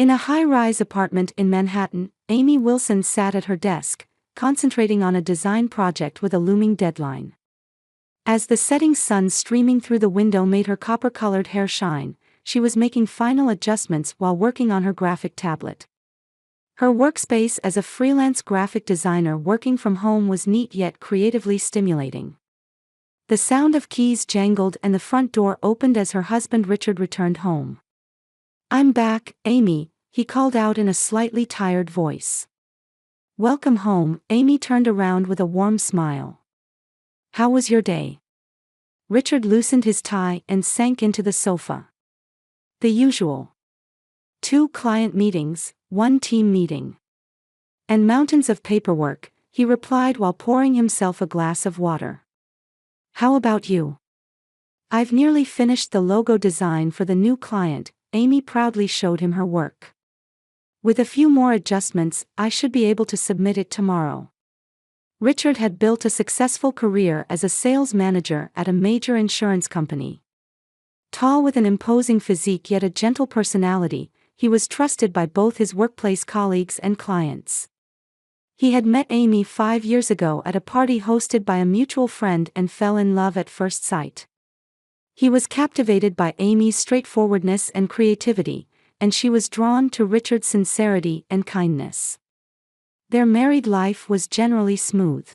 In a high-rise apartment in Manhattan, Amy Wilson sat at her desk, concentrating on a design project with a looming deadline. As the setting sun streaming through the window made her copper-colored hair shine, she was making final adjustments while working on her graphic tablet. Her workspace as a freelance graphic designer working from home was neat yet creatively stimulating. The sound of keys jangled and the front door opened as her husband Richard returned home. "I'm back, Amy," he called out in a slightly tired voice. "Welcome home," Amy turned around with a warm smile. "How was your day?" Richard loosened his tie and sank into the sofa. "The usual. 2 client meetings, 1 team meeting. And mountains of paperwork," he replied while pouring himself a glass of water. "How about you?" "I've nearly finished the logo design for the new client," Amy proudly showed him her work. "With a few more adjustments, I should be able to submit it tomorrow." Richard had built a successful career as a sales manager at a major insurance company. Tall with an imposing physique yet a gentle personality, he was trusted by both his workplace colleagues and clients. He had met Amy 5 years ago at a party hosted by a mutual friend and fell in love at first sight. He was captivated by Amy's straightforwardness and creativity, and she was drawn to Richard's sincerity and kindness. Their married life was generally smooth.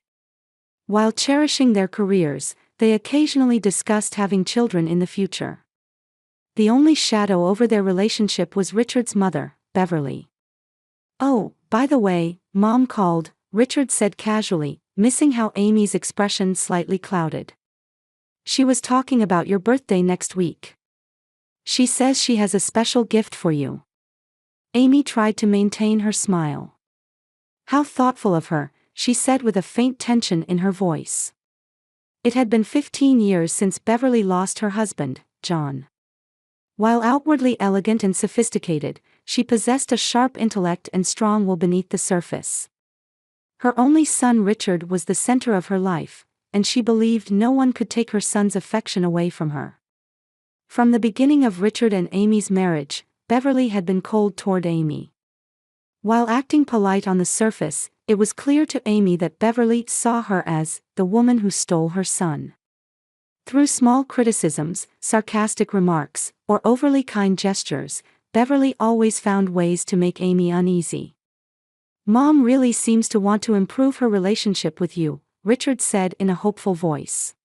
While cherishing their careers, they occasionally discussed having children in the future. The only shadow over their relationship was Richard's mother, Beverly. "Oh, by the way, Mom called," Richard said casually, missing how Amy's expression slightly clouded. "She was talking about your birthday next week. She says she has a special gift for you." Amy tried to maintain her smile. "How thoughtful of her," she said with a faint tension in her voice. It had been 15 years since Beverly lost her husband, John. While outwardly elegant and sophisticated, she possessed a sharp intellect and strong will beneath the surface. Her only son Richard was the center of her life, and she believed no one could take her son's affection away from her. From the beginning of Richard and Amy's marriage, Beverly had been cold toward Amy. While acting polite on the surface, it was clear to Amy that Beverly saw her as the woman who stole her son. Through small criticisms, sarcastic remarks, or overly kind gestures, Beverly always found ways to make Amy uneasy. "Mom really seems to want to improve her relationship with you," Richard said in a hopeful voice.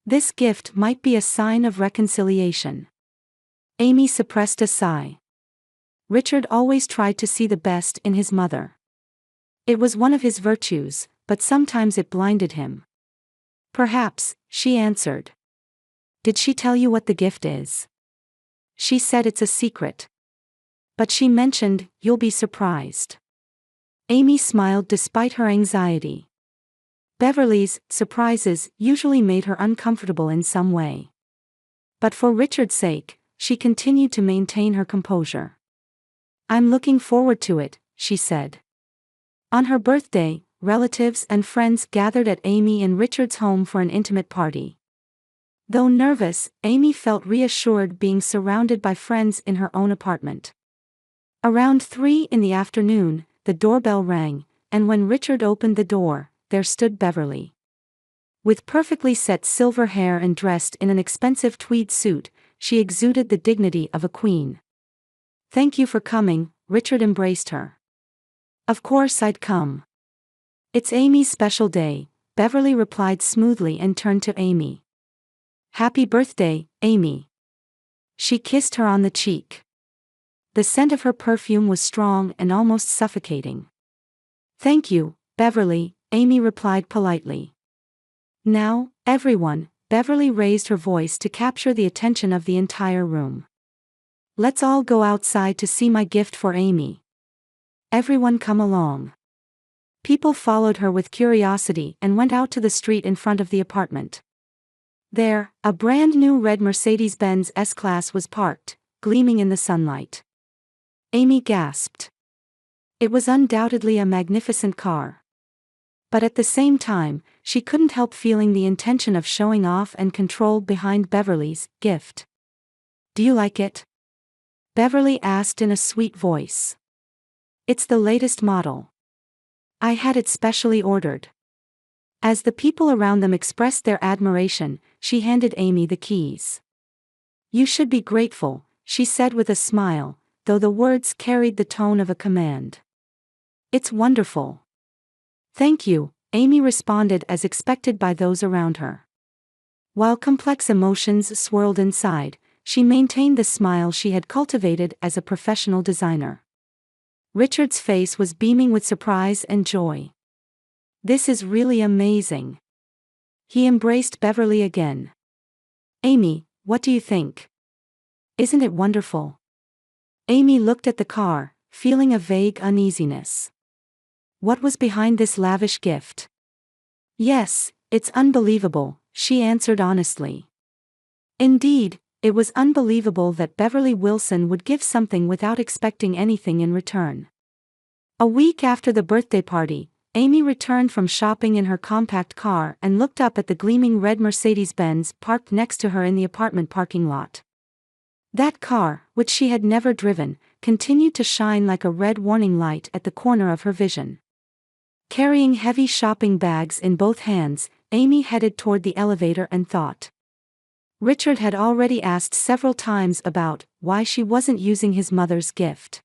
"This gift might be a sign of reconciliation." Amy suppressed a sigh. Richard always tried to see the best in his mother. It was one of his virtues, but sometimes it blinded him. "Perhaps," she answered. "Did she tell you what the gift is?" "She said it's a secret. But she mentioned, you'll be surprised." Amy smiled despite her anxiety. Beverly's surprises usually made her uncomfortable in some way. But for Richard's sake, she continued to maintain her composure. "I'm looking forward to it," she said. On her birthday, relatives and friends gathered at Amy and Richard's home for an intimate party. Though nervous, Amy felt reassured being surrounded by friends in her own apartment. Around 3 in the afternoon, the doorbell rang, and when Richard opened the door, there stood Beverly. With perfectly set silver hair and dressed in an expensive tweed suit, she exuded the dignity of a queen. "Thank you for coming," Richard embraced her. "Of course I'd come. It's Amy's special day," Beverly replied smoothly and turned to Amy. "Happy birthday, Amy." She kissed her on the cheek. The scent of her perfume was strong and almost suffocating. "Thank you, Beverly," Amy replied politely. "Now, everyone," Beverly raised her voice to capture the attention of the entire room. "Let's all go outside to see my gift for Amy. Everyone come along." People followed her with curiosity and went out to the street in front of the apartment. There, a brand new red Mercedes-Benz S-Class was parked, gleaming in the sunlight. Amy gasped. It was undoubtedly a magnificent car. But at the same time, she couldn't help feeling the intention of showing off and control behind Beverly's gift. "Do you like it?" Beverly asked in a sweet voice. It's the latest model. I had it specially ordered. As the people around them expressed their admiration, she handed Amy the keys. You should be grateful, she said with a smile, though the words carried the tone of a command. It's wonderful. Thank you, Amy responded as expected by those around her. While complex emotions swirled inside, she maintained the smile she had cultivated as a professional designer. Richard's face was beaming with surprise and joy. This is really amazing. He embraced Beverly again. Amy, what do you think? Isn't it wonderful? Amy looked at the car, feeling a vague uneasiness. What was behind this lavish gift? Yes, it's unbelievable, she answered honestly. Indeed, it was unbelievable that Beverly Wilson would give something without expecting anything in return. A week after the birthday party, Amy returned from shopping in her compact car and looked up at the gleaming red Mercedes-Benz parked next to her in the apartment parking lot. That car, which she had never driven, continued to shine like a red warning light at the corner of her vision. Carrying heavy shopping bags in both hands, Amy headed toward the elevator and thought. Richard had already asked several times about why she wasn't using his mother's gift.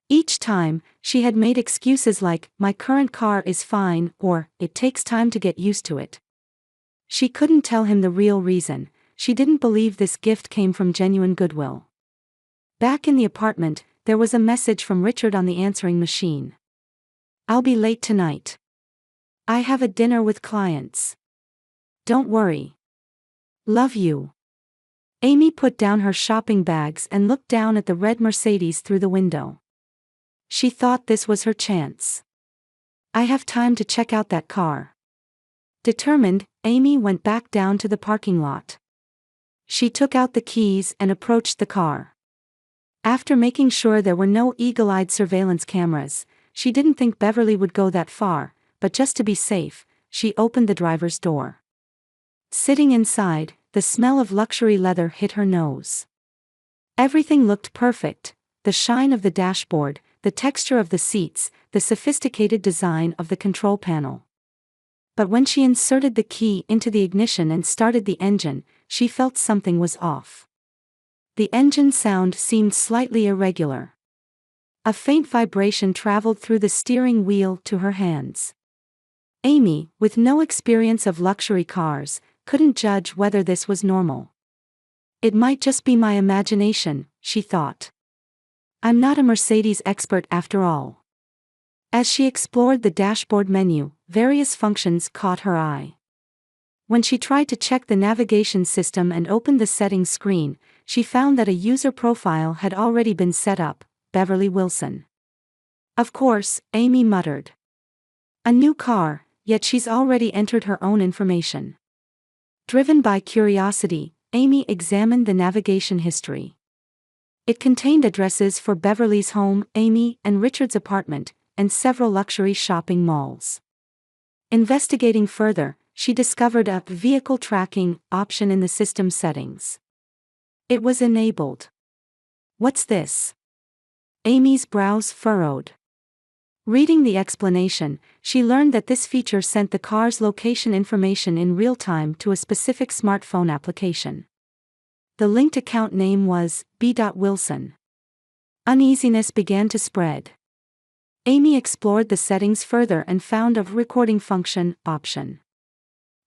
Each time, she had made excuses like, my current car is fine, or, it takes time to get used to it. She couldn't tell him the real reason. She didn't believe this gift came from genuine goodwill. Back in the apartment, there was a message from Richard on the answering machine. I'll be late tonight. I have a dinner with clients. Don't worry. Love you. Amy put down her shopping bags and looked down at the red Mercedes through the window. She thought this was her chance. I have time to check out that car. Determined, Amy went back down to the parking lot. She took out the keys and approached the car. After making sure there were no eagle-eyed surveillance cameras, she didn't think Beverly would go that far, but just to be safe, she opened the driver's door. Sitting inside, the smell of luxury leather hit her nose. Everything looked perfect, the shine of the dashboard, the texture of the seats, the sophisticated design of the control panel. But when she inserted the key into the ignition and started the engine, she felt something was off. The engine sound seemed slightly irregular. A faint vibration traveled through the steering wheel to her hands. Amy, with no experience of luxury cars, couldn't judge whether this was normal. It might just be my imagination, she thought. I'm not a Mercedes expert after all. As she explored the dashboard menu, various functions caught her eye. When she tried to check the navigation system and opened the settings screen, she found that a user profile had already been set up, Beverly Wilson. Of course, Amy muttered. A new car, yet she's already entered her own information. Driven by curiosity, Amy examined the navigation history. It contained addresses for Beverly's home, Amy and Richard's apartment, and several luxury shopping malls. Investigating further, she discovered a vehicle tracking option in the system settings. It was enabled. What's this? Amy's brows furrowed. Reading the explanation, she learned that this feature sent the car's location information in real time to a specific smartphone application. The linked account name was B.Wilson. Uneasiness began to spread. Amy explored the settings further and found a recording function option.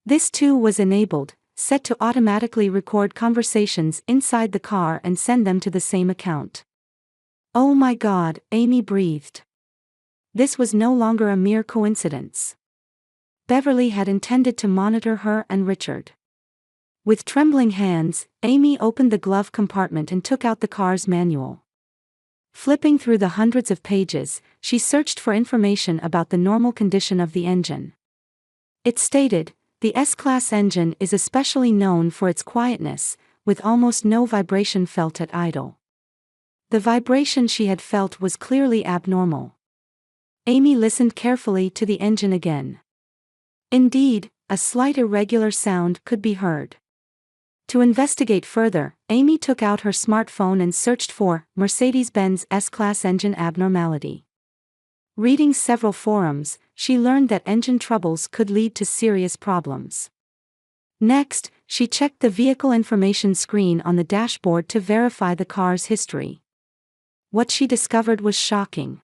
This too was enabled, set to automatically record conversations inside the car and send them to the same account. Oh my God, Amy breathed. This was no longer a mere coincidence. Beverly had intended to monitor her and Richard. With trembling hands, Amy opened the glove compartment and took out the car's manual. Flipping through the hundreds of pages, she searched for information about the normal condition of the engine. It stated, the S-Class engine is especially known for its quietness, with almost no vibration felt at idle. The vibration she had felt was clearly abnormal. Amy listened carefully to the engine again. Indeed, a slight irregular sound could be heard. To investigate further, Amy took out her smartphone and searched for Mercedes-Benz S-Class engine abnormality. Reading several forums, she learned that engine troubles could lead to serious problems. Next, she checked the vehicle information screen on the dashboard to verify the car's history. What she discovered was shocking.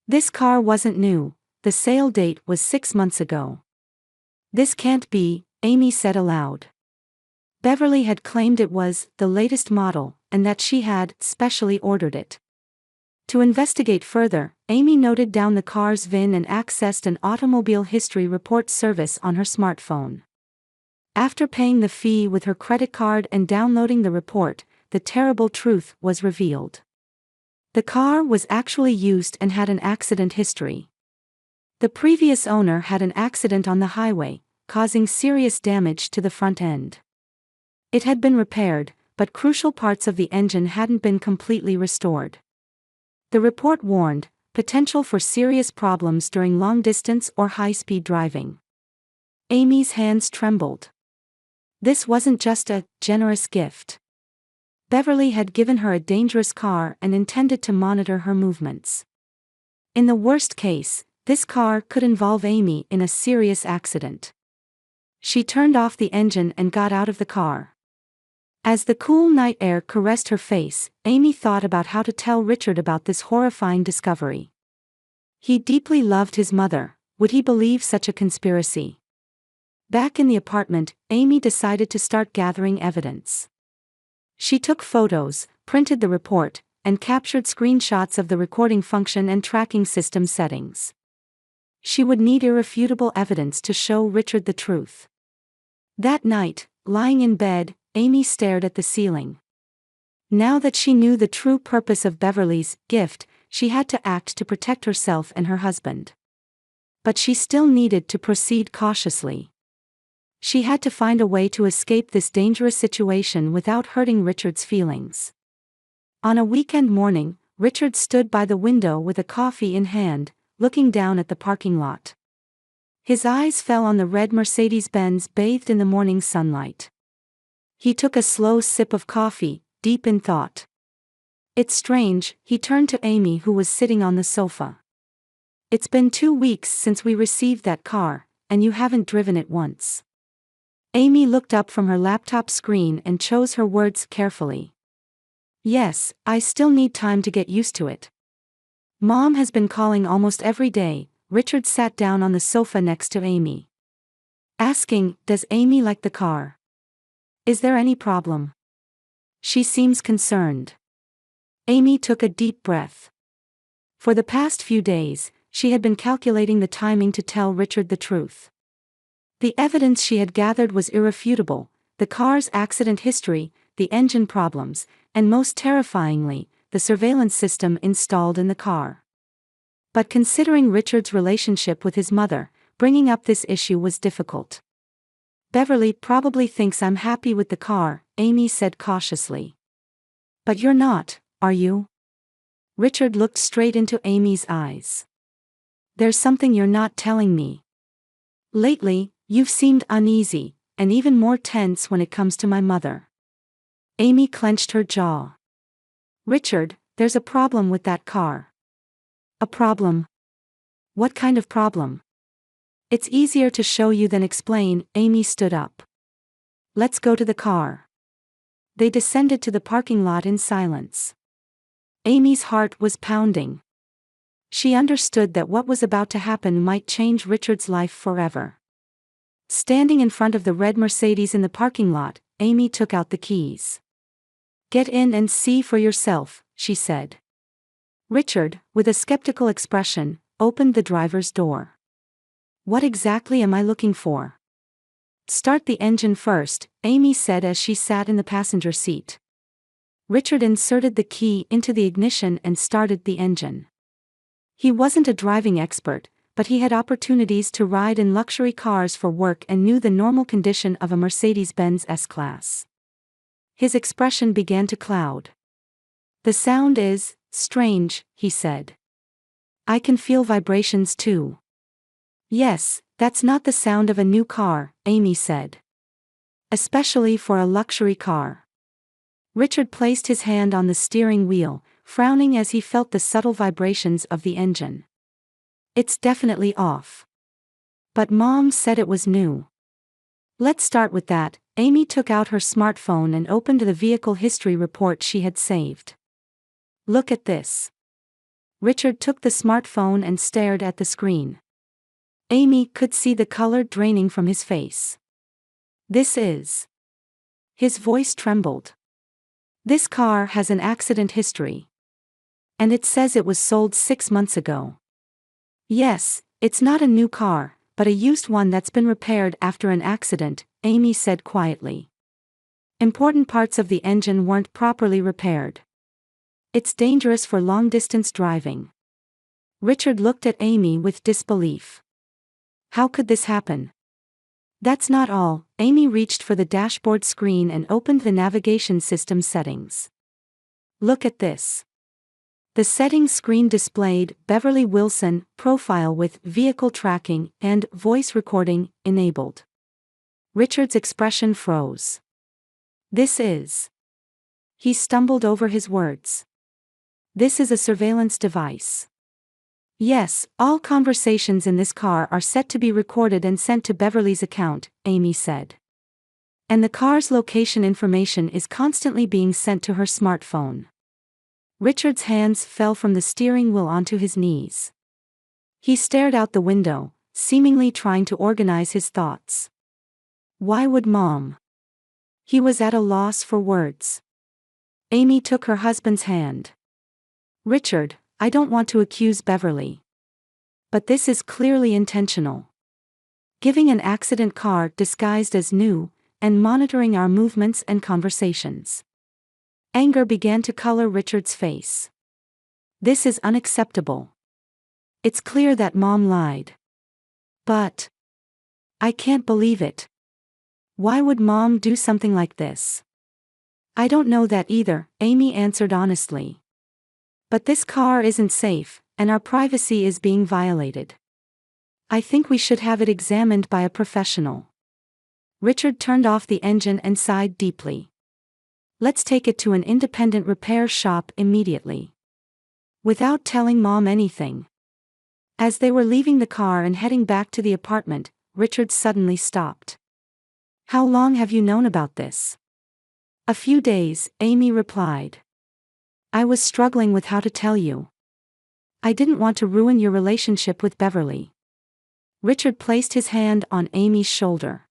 This car wasn't new, the sale date was 6 months ago. This can't be, Amy said aloud. Beverly had claimed it was the latest model, and that she had specially ordered it. To investigate further, Amy noted down the car's VIN and accessed an automobile history report service on her smartphone. After paying the fee with her credit card and downloading the report, the terrible truth was revealed. The car was actually used and had an accident history. The previous owner had an accident on the highway, causing serious damage to the front end. It had been repaired, but crucial parts of the engine hadn't been completely restored. The report warned, potential for serious problems during long-distance or high-speed driving. Amy's hands trembled. This wasn't just a generous gift. Beverly had given her a dangerous car and intended to monitor her movements. In the worst case, this car could involve Amy in a serious accident. She turned off the engine and got out of the car. As the cool night air caressed her face, Amy thought about how to tell Richard about this horrifying discovery. He deeply loved his mother. Would he believe such a conspiracy? Back in the apartment, Amy decided to start gathering evidence. She took photos, printed the report, and captured screenshots of the recording function and tracking system settings. She would need irrefutable evidence to show Richard the truth. That night, lying in bed, Amy stared at the ceiling. Now that she knew the true purpose of Beverly's gift, she had to act to protect herself and her husband. But she still needed to proceed cautiously. She had to find a way to escape this dangerous situation without hurting Richard's feelings. On a weekend morning, Richard stood by the window with a coffee in hand, looking down at the parking lot. His eyes fell on the red Mercedes-Benz bathed in the morning sunlight. He took a slow sip of coffee, deep in thought. It's strange, he turned to Amy, who was sitting on the sofa. It's been 2 weeks since we received that car, and you haven't driven it once. Amy looked up from her laptop screen and chose her words carefully. Yes, I still need time to get used to it. Mom has been calling almost every day. Richard sat down on the sofa next to Amy. Asking, does Amy like the car? Is there any problem? She seems concerned. Amy took a deep breath. For the past few days, she had been calculating the timing to tell Richard the truth. The evidence she had gathered was irrefutable: the car's accident history, the engine problems, and most terrifyingly, the surveillance system installed in the car. But considering Richard's relationship with his mother, bringing up this issue was difficult. Beverly probably thinks I'm happy with the car, Amy said cautiously. But you're not, are you? Richard looked straight into Amy's eyes. There's something you're not telling me. Lately, you've seemed uneasy, and even more tense when it comes to my mother. Amy clenched her jaw. Richard, there's a problem with that car. A problem? What kind of problem? It's easier to show you than explain. Amy stood up. Let's go to the car. They descended to the parking lot in silence. Amy's heart was pounding. She understood that what was about to happen might change Richard's life forever. Standing in front of the red Mercedes in the parking lot, Amy took out the keys. Get in and see for yourself, she said. Richard, with a skeptical expression, opened the driver's door. What exactly am I looking for? Start the engine first, Amy said as she sat in the passenger seat. Richard inserted the key into the ignition and started the engine. He wasn't a driving expert, but he had opportunities to ride in luxury cars for work and knew the normal condition of a Mercedes-Benz S-Class. His expression began to cloud. The sound is strange, he said. I can feel vibrations too. Yes, that's not the sound of a new car, Amy said. especially for a luxury car. Richard placed his hand on the steering wheel, frowning as he felt the subtle vibrations of the engine. It's definitely off. But Mom said it was new. Let's start with that. Amy took out her smartphone and opened the vehicle history report she had saved. Look at this. Richard took the smartphone and stared at the screen. Amy could see the color draining from his face. This is. His voice trembled. This car has an accident history. And it says it was sold 6 months ago. Yes, it's not a new car, but a used one that's been repaired after an accident, Amy said quietly. Important parts of the engine weren't properly repaired. It's dangerous for long-distance driving. Richard looked at Amy with disbelief. How could this happen? That's not all. Amy reached for the dashboard screen and opened the navigation system settings. Look at this. The settings screen displayed Beverly Wilson profile with vehicle tracking and voice recording enabled. Richard's expression froze. This is. He stumbled over his words. This is a surveillance device. Yes, all conversations in this car are set to be recorded and sent to Beverly's account, Amy said. And the car's location information is constantly being sent to her smartphone. Richard's hands fell from the steering wheel onto his knees. He stared out the window, seemingly trying to organize his thoughts. Why would Mom? He was at a loss for words. Amy took her husband's hand. Richard, I don't want to accuse Beverly. But this is clearly intentional. Giving an accident car disguised as new, and monitoring our movements and conversations. Anger began to color Richard's face. This is unacceptable. It's clear that Mom lied. But I can't believe it. Why would Mom do something like this? I don't know that either, Amy answered honestly. But this car isn't safe, and our privacy is being violated. I think we should have it examined by a professional. Richard turned off the engine and sighed deeply. Let's take it to an independent repair shop immediately. Without telling Mom anything. As they were leaving the car and heading back to the apartment, Richard suddenly stopped. How long have you known about this? A few days, Amy replied. I was struggling with how to tell you. I didn't want to ruin your relationship with Beverly. Richard placed his hand on Amy's shoulder.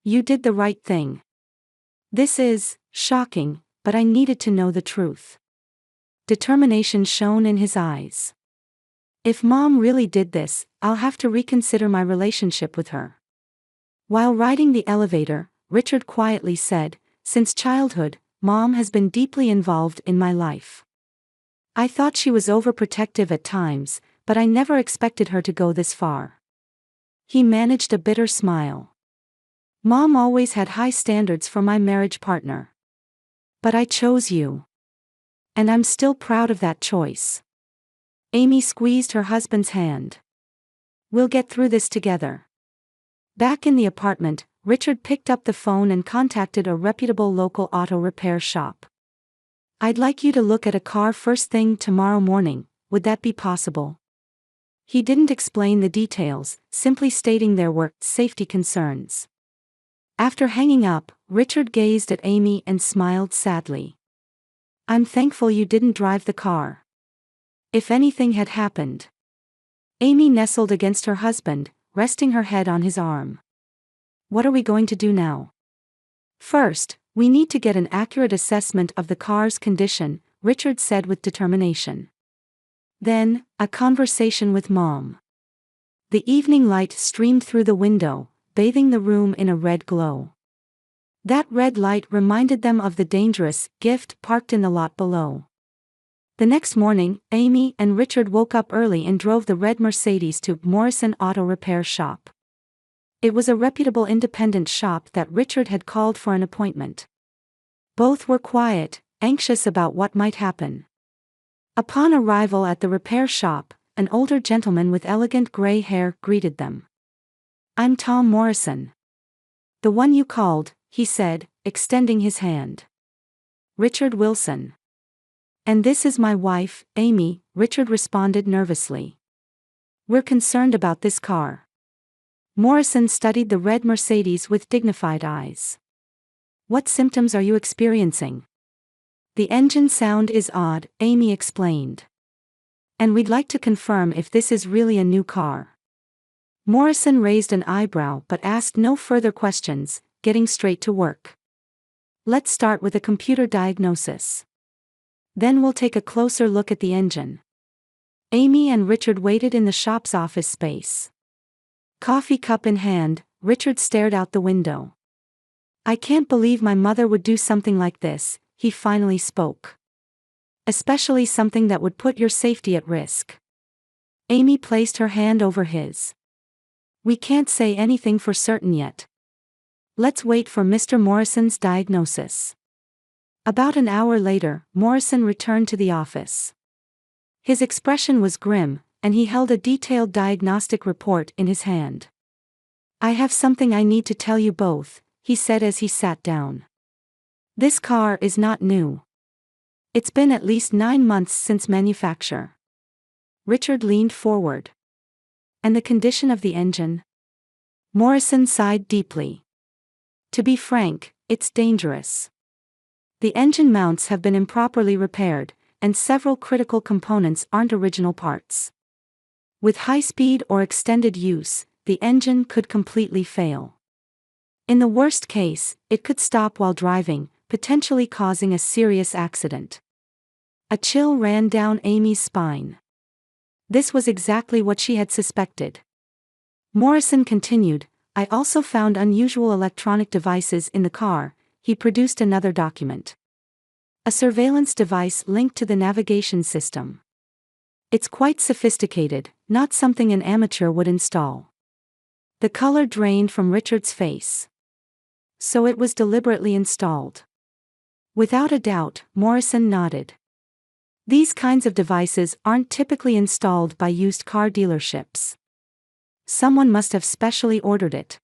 You did the right thing. This is shocking, but I needed to know the truth. Determination shone in his eyes. If Mom really did this, I'll have to reconsider my relationship with her. While riding the elevator, Richard quietly said, since childhood, Mom has been deeply involved in my life. I thought she was overprotective at times, but I never expected her to go this far. He managed a bitter smile. Mom always had high standards for my marriage partner. But I chose you. And I'm still proud of that choice. Amy squeezed her husband's hand. We'll get through this together. Back in the apartment, Richard picked up the phone and contacted a reputable local auto repair shop. I'd like you to look at a car first thing tomorrow morning, would that be possible? He didn't explain the details, simply stating there were safety concerns. After hanging up, Richard gazed at Amy and smiled sadly. I'm thankful you didn't drive the car. If anything had happened. Amy nestled against her husband, resting her head on his arm. What are we going to do now? First, we need to get an accurate assessment of the car's condition, Richard said with determination. Then, a conversation with Mom. The evening light streamed through the window, bathing the room in a red glow. That red light reminded them of the dangerous gift parked in the lot below. The next morning, Amy and Richard woke up early and drove the red Mercedes to Morrison Auto Repair Shop. It was a reputable independent shop that Richard had called for an appointment. Both were quiet, anxious about what might happen. Upon arrival at the repair shop, an older gentleman with elegant gray hair greeted them. I'm Tom Morrison. The one you called, he said, extending his hand. Richard Wilson. And this is my wife, Amy, Richard responded nervously. We're concerned about this car. Morrison studied the red Mercedes with dignified eyes. What symptoms are you experiencing? The engine sound is odd, Amy explained. And we'd like to confirm if this is really a new car. Morrison raised an eyebrow but asked no further questions, getting straight to work. Let's start with a computer diagnosis. Then we'll take a closer look at the engine. Amy and Richard waited in the shop's office space. Coffee cup in hand, Richard stared out the window. I can't believe my mother would do something like this, he finally spoke. Especially something that would put your safety at risk. Amy placed her hand over his. We can't say anything for certain yet. Let's wait for Mr. Morrison's diagnosis. About an hour later, Morrison returned to the office. His expression was grim, and he held a detailed diagnostic report in his hand. I have something I need to tell you both, he said as he sat down. This car is not new. It's been at least 9 months since manufacture. Richard leaned forward. And the condition of the engine? Morrison sighed deeply. To be frank, it's dangerous. The engine mounts have been improperly repaired, and several critical components aren't original parts. With high-speed or extended use, the engine could completely fail. In the worst case, it could stop while driving, potentially causing a serious accident. A chill ran down Amy's spine. This was exactly what she had suspected. Morrison continued, I also found unusual electronic devices in the car. He produced another document. A surveillance device linked to the navigation system. It's quite sophisticated, not something an amateur would install. The color drained from Richard's face. So it was deliberately installed. Without a doubt, Morrison nodded. These kinds of devices aren't typically installed by used car dealerships. Someone must have specially ordered it.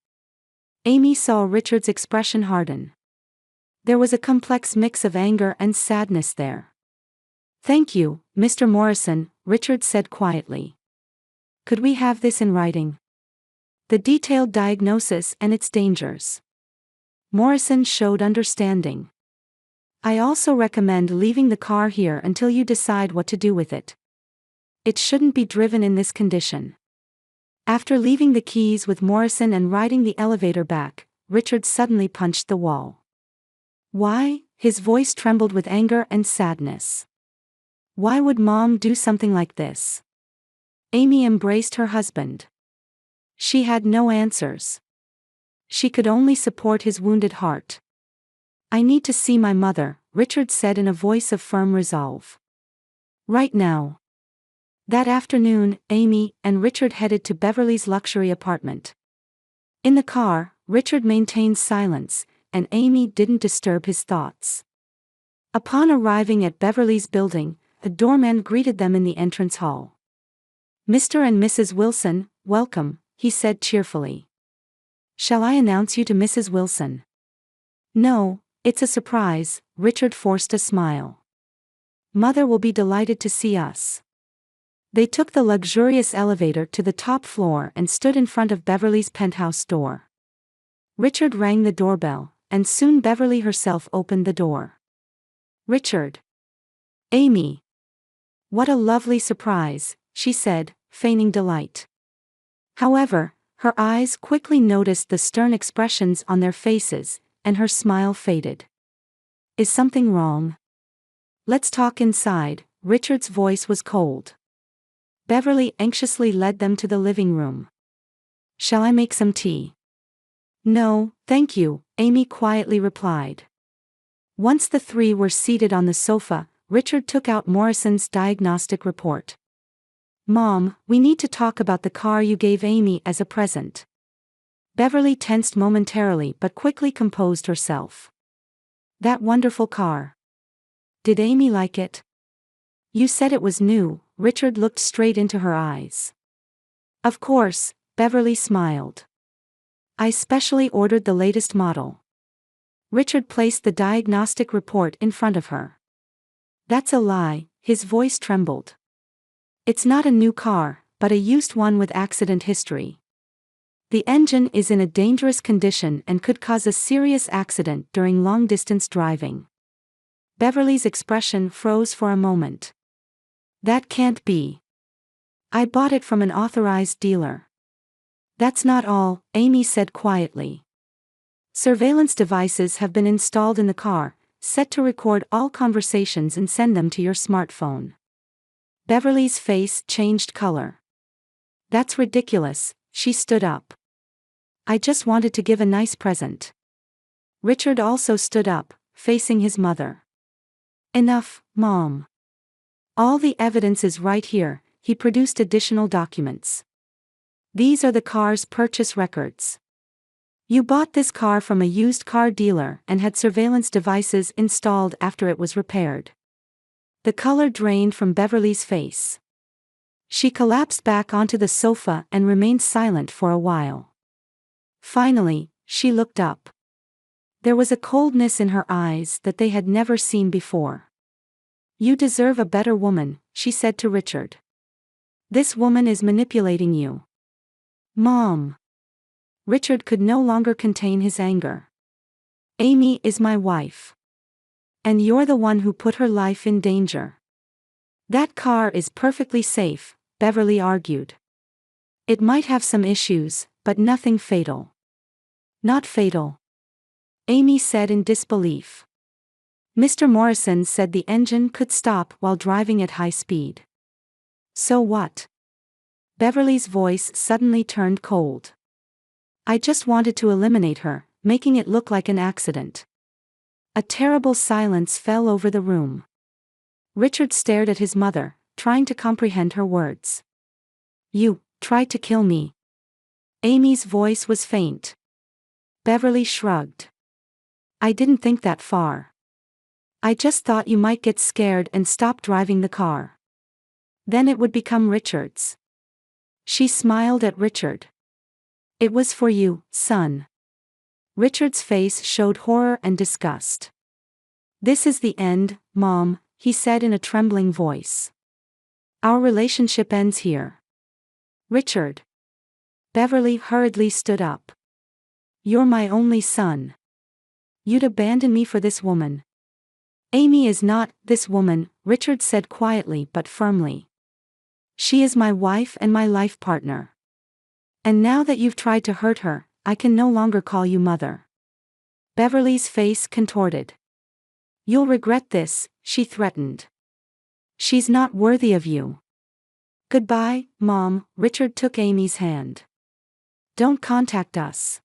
Amy saw Richard's expression harden. There was a complex mix of anger and sadness there. Thank you, Mr. Morrison, Richard said quietly. Could we have this in writing? The detailed diagnosis and its dangers. Morrison showed understanding. I also recommend leaving the car here until you decide what to do with it. It shouldn't be driven in this condition. After leaving the keys with Morrison and riding the elevator back, Richard suddenly punched the wall. Why? His voice trembled with anger and sadness. Why would Mom do something like this? Amy embraced her husband. She had no answers. She could only support his wounded heart. I need to see my mother, Richard said in a voice of firm resolve. Right now. That afternoon, Amy and Richard headed to Beverly's luxury apartment. In the car, Richard maintained silence, and Amy didn't disturb his thoughts. Upon arriving at Beverly's building, a doorman greeted them in the entrance hall. Mr. and Mrs. Wilson, welcome, he said cheerfully. Shall I announce you to Mrs. Wilson? No, it's a surprise, Richard forced a smile. Mother will be delighted to see us. They took the luxurious elevator to the top floor and stood in front of Beverly's penthouse door. Richard rang the doorbell, and soon Beverly herself opened the door. Richard. Amy. What a lovely surprise, she said, feigning delight. However, her eyes quickly noticed the stern expressions on their faces, and her smile faded. Is something wrong? Let's talk inside, Richard's voice was cold. Beverly anxiously led them to the living room. Shall I make some tea? No, thank you, Amy quietly replied. Once the three were seated on the sofa, Richard took out Morrison's diagnostic report. Mom, we need to talk about the car you gave Amy as a present. Beverly tensed momentarily but quickly composed herself. That wonderful car. Did Amy like it? You said it was new, Richard looked straight into her eyes. Of course, Beverly smiled. I specially ordered the latest model. Richard placed the diagnostic report in front of her. That's a lie, his voice trembled. It's not a new car, but a used one with accident history. The engine is in a dangerous condition and could cause a serious accident during long-distance driving. Beverly's expression froze for a moment. That can't be. I bought it from an authorized dealer. That's not all, Amy said quietly. Surveillance devices have been installed in the car, set to record all conversations and send them to your smartphone. Beverly's face changed color. That's ridiculous, she stood up. I just wanted to give a nice present. Richard also stood up, facing his mother. Enough, Mom. All the evidence is right here, he produced additional documents. These are the car's purchase records. You bought this car from a used car dealer and had surveillance devices installed after it was repaired. The color drained from Beverly's face. She collapsed back onto the sofa and remained silent for a while. Finally, she looked up. There was a coldness in her eyes that they had never seen before. You deserve a better woman, she said to Richard. This woman is manipulating you. Mom. Richard could no longer contain his anger. Amy is my wife. And you're the one who put her life in danger. That car is perfectly safe, Beverly argued. It might have some issues, but nothing fatal. Not fatal. Amy said in disbelief. Mr. Morrison said the engine could stop while driving at high speed. So what? Beverly's voice suddenly turned cold. I just wanted to eliminate her, making it look like an accident. A terrible silence fell over the room. Richard stared at his mother, trying to comprehend her words. You tried to kill me. Amy's voice was faint. Beverly shrugged. I didn't think that far. I just thought you might get scared and stop driving the car. Then it would become Richard's. She smiled at Richard. It was for you, son. Richard's face showed horror and disgust. This is the end, Mom, he said in a trembling voice. Our relationship ends here. Richard. Beverly hurriedly stood up. You're my only son. You'd abandon me for this woman. Amy is not this woman, Richard said quietly but firmly. She is my wife and my life partner. And now that you've tried to hurt her, I can no longer call you mother. Beverly's face contorted. You'll regret this, she threatened. She's not worthy of you. Goodbye, Mom, Richard took Amy's hand. Don't contact us.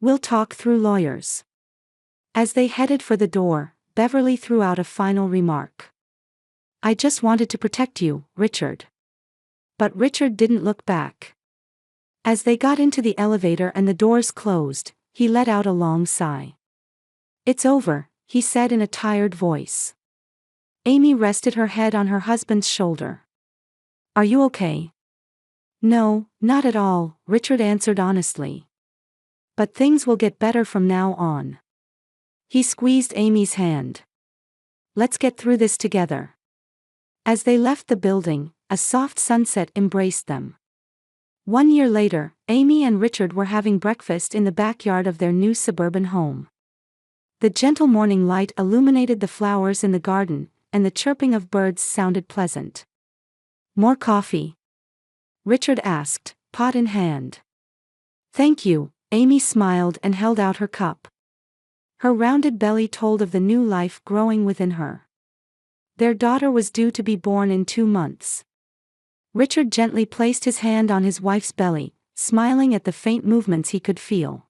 We'll talk through lawyers. As they headed for the door, Beverly threw out a final remark. I just wanted to protect you, Richard. But Richard didn't look back. As they got into the elevator and the doors closed, he let out a long sigh. It's over, he said in a tired voice. Amy rested her head on her husband's shoulder. Are you okay? No, not at all, Richard answered honestly. But things will get better from now on. He squeezed Amy's hand. Let's get through this together. As they left the building, a soft sunset embraced them. 1 year later, Amy and Richard were having breakfast in the backyard of their new suburban home. The gentle morning light illuminated the flowers in the garden, and the chirping of birds sounded pleasant. More coffee? Richard asked, pot in hand. Thank you, Amy smiled and held out her cup. Her rounded belly told of the new life growing within her. Their daughter was due to be born in 2 months. Richard gently placed his hand on his wife's belly, smiling at the faint movements he could feel.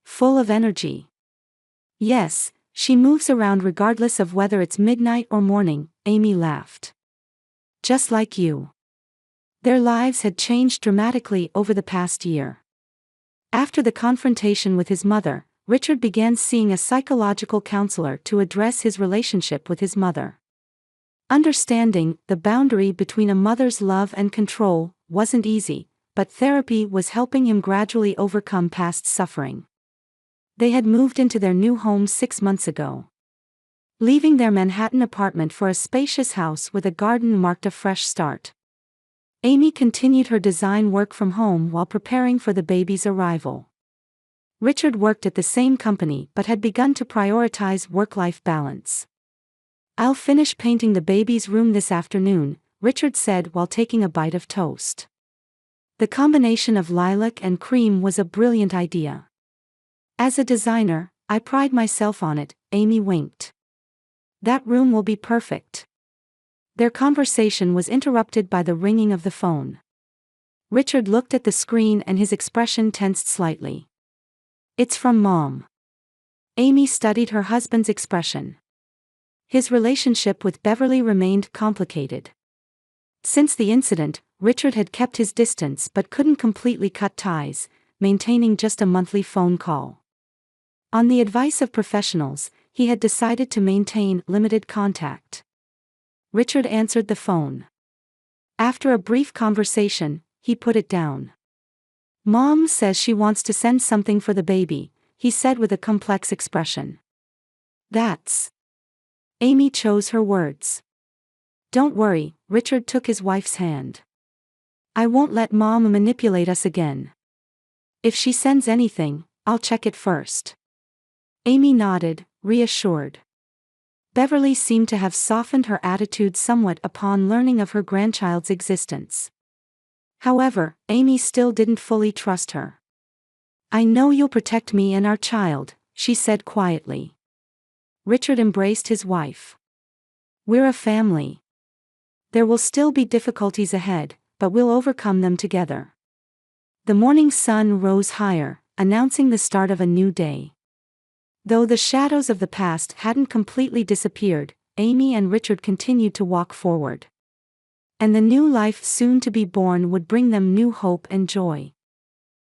Full of energy. Yes, she moves around regardless of whether it's midnight or morning, Amy laughed. Just like you. Their lives had changed dramatically over the past year. After the confrontation with his mother, Richard began seeing a psychological counselor to address his relationship with his mother. Understanding the boundary between a mother's love and control wasn't easy, but therapy was helping him gradually overcome past suffering. They had moved into their new home 6 months ago. Leaving their Manhattan apartment for a spacious house with a garden marked a fresh start. Amy continued her design work from home while preparing for the baby's arrival. Richard worked at the same company but had begun to prioritize work-life balance. "I'll finish painting the baby's room this afternoon," Richard said while taking a bite of toast. The combination of lilac and cream was a brilliant idea. "As a designer, I pride myself on it," Amy winked. "That room will be perfect." Their conversation was interrupted by the ringing of the phone. Richard looked at the screen and his expression tensed slightly. "It's from Mom." Amy studied her husband's expression. His relationship with Beverly remained complicated. Since the incident, Richard had kept his distance but couldn't completely cut ties, maintaining just a monthly phone call. On the advice of professionals, he had decided to maintain limited contact. Richard answered the phone. After a brief conversation, he put it down. "Mom says she wants to send something for the baby," he said with a complex expression. "That's..." Amy chose her words. "Don't worry," Richard took his wife's hand. "I won't let Mom manipulate us again. If she sends anything, I'll check it first." Amy nodded, reassured. Beverly seemed to have softened her attitude somewhat upon learning of her grandchild's existence. However, Amy still didn't fully trust her. "I know you'll protect me and our child," she said quietly. Richard embraced his wife. "We're a family. There will still be difficulties ahead, but we'll overcome them together." The morning sun rose higher, announcing the start of a new day. Though the shadows of the past hadn't completely disappeared, Amy and Richard continued to walk forward. And the new life soon to be born would bring them new hope and joy.